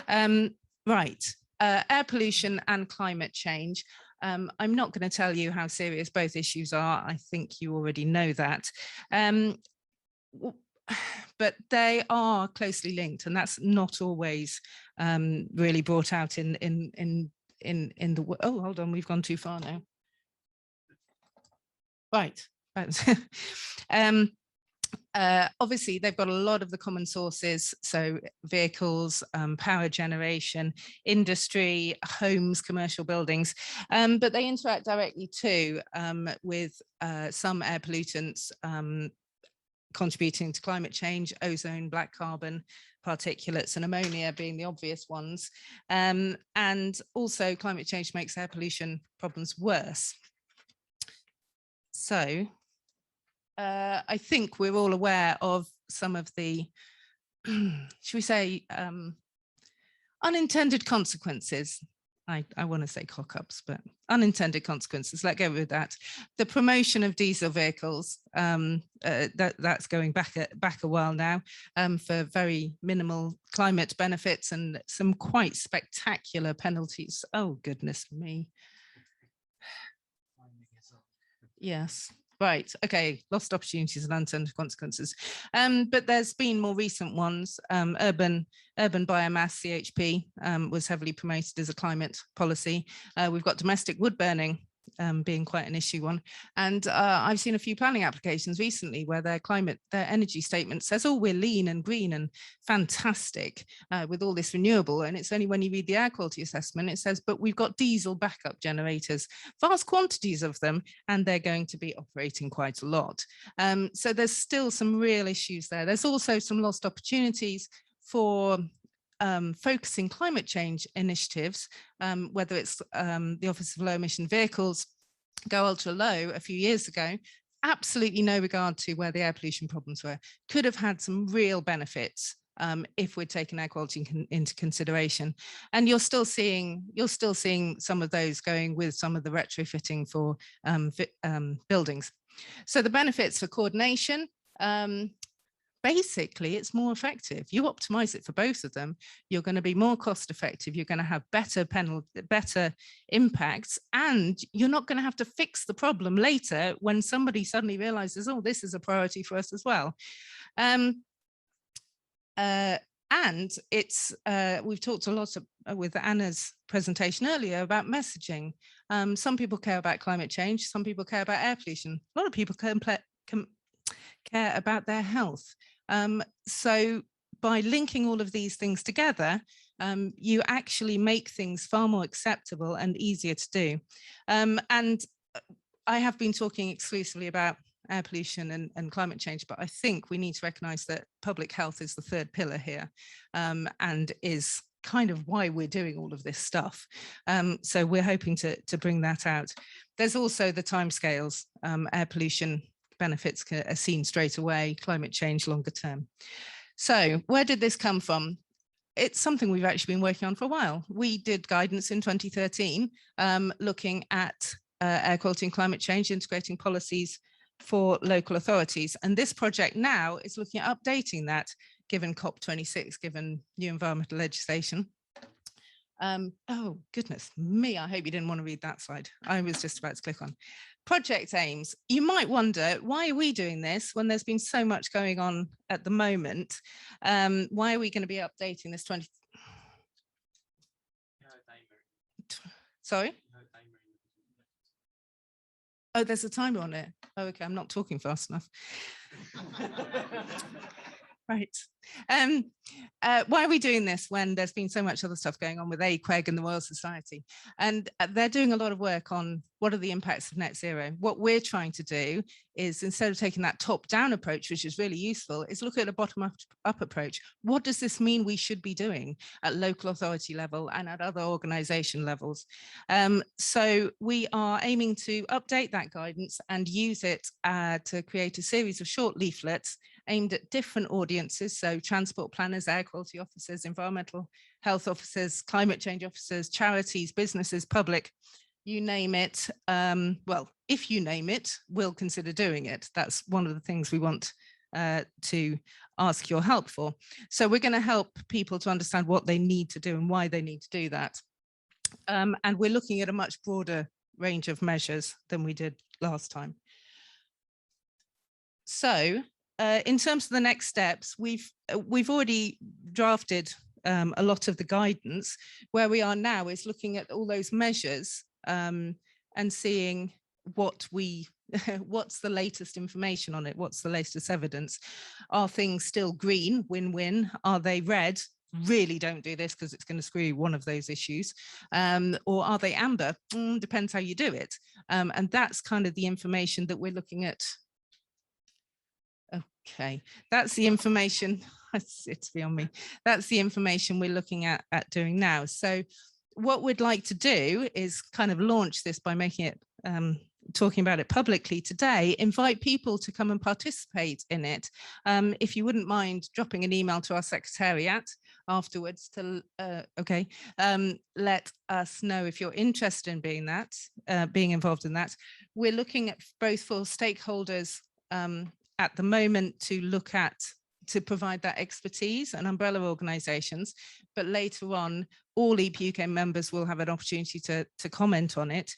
Right, air pollution and climate change. I'm not going to tell you how serious both issues are. I think you already know that. But they are closely linked, and that's not always really brought out in the. Oh, hold on, we've gone too far now. Right. Obviously, they've got a lot of the common sources, so vehicles, power generation, industry, homes, commercial buildings, but they interact directly too with some air pollutants contributing to climate change, ozone, black carbon, particulates, and ammonia being the obvious ones. And also climate change makes air pollution problems worse. So I think we're all aware of some of the, should we say, unintended consequences. I want to say cock-ups, but unintended consequences, let's go with that. The promotion of diesel vehicles, that's going back a while now for very minimal climate benefits and some quite spectacular penalties. Oh, goodness me. Yes. Right, okay, lost opportunities and unintended consequences. But there's been more recent ones. Urban biomass, CHP, was heavily promoted as a climate policy. We've got domestic wood burning being quite an issue one. And I've seen a few planning applications recently where their energy statement says, oh, we're lean and green and fantastic with all this renewable. And it's only when you read the air quality assessment, it says, but we've got diesel backup generators, vast quantities of them, and they're going to be operating quite a lot. So there's still some real issues there. There's also some lost opportunities for focusing climate change initiatives, whether it's the Office of Low Emission Vehicles, Go Ultra Low a few years ago, absolutely no regard to where the air pollution problems were, could have had some real benefits if we'd taken air quality into consideration. And you're still seeing some of those going with some of the retrofitting for buildings. So the benefits for coordination, basically, it's more effective. You optimize it for both of them, you're going to be more cost effective, you're going to have better impacts, and you're not going to have to fix the problem later when somebody suddenly realizes, oh, this is a priority for us as well. And it's we've talked a lot with Anna's presentation earlier about messaging. Some people care about climate change, some people care about air pollution, a lot of people care about their health. So by linking all of these things together, you actually make things far more acceptable and easier to do. And I have been talking exclusively about air pollution and climate change, but I think we need to recognise that public health is the third pillar here, and is kind of why we're doing all of this stuff. So we're hoping to bring that out. There's also the timescales. Air pollution benefits are seen straight away, climate change longer term. So where did this come from? It's something we've actually been working on for a while. We did guidance in 2013, looking at air quality and climate change, integrating policies for local authorities. And this project now is looking at updating that, given COP26, given new environmental legislation. Oh, goodness me, I hope you didn't want to read that slide. I was just about to click on. Project aims. You might wonder, why are we doing this when there's been so much going on at the moment? Why are we going to be updating this 20? Sorry? Oh, there's a timer on it. Oh, okay, I'm not talking fast enough. Right. Why are we doing this when there's been so much other stuff going on with EPUK and the Royal Society? And they're doing a lot of work on what are the impacts of net zero. What we're trying to do is, instead of taking that top-down approach, which is really useful, is look at a bottom-up approach. What does this mean we should be doing at local authority level and at other organisation levels? So we are aiming to update that guidance and use it to create a series of short leaflets aimed at different audiences, so transport planners, air quality officers, environmental health officers, climate change officers, charities, businesses, public, you name it. Well, if you name it, we'll consider doing it. That's one of the things we want to ask your help for. So we're going to help people to understand what they need to do and why they need to do that. And we're looking at a much broader range of measures than we did last time. So in terms of the next steps, we've already drafted a lot of the guidance. Where we are now is looking at all those measures and seeing what's the latest information on it, what's the latest evidence. Are things still green, win-win? Are they red? Really don't do this because it's going to screw one of those issues. Or are they amber? Depends how you do it. And that's kind of the information that we're looking at. Okay, that's the information. It's beyond me. That's the information we're looking at doing now. So what we'd like to do is kind of launch this by making it, talking about it publicly today, invite people to come and participate in it. If you wouldn't mind dropping an email to our secretariat afterwards to, let us know if you're interested in being involved in that. We're looking at both for stakeholders at the moment to provide that expertise and umbrella organisations, but later on, all EPUK members will have an opportunity to comment on it.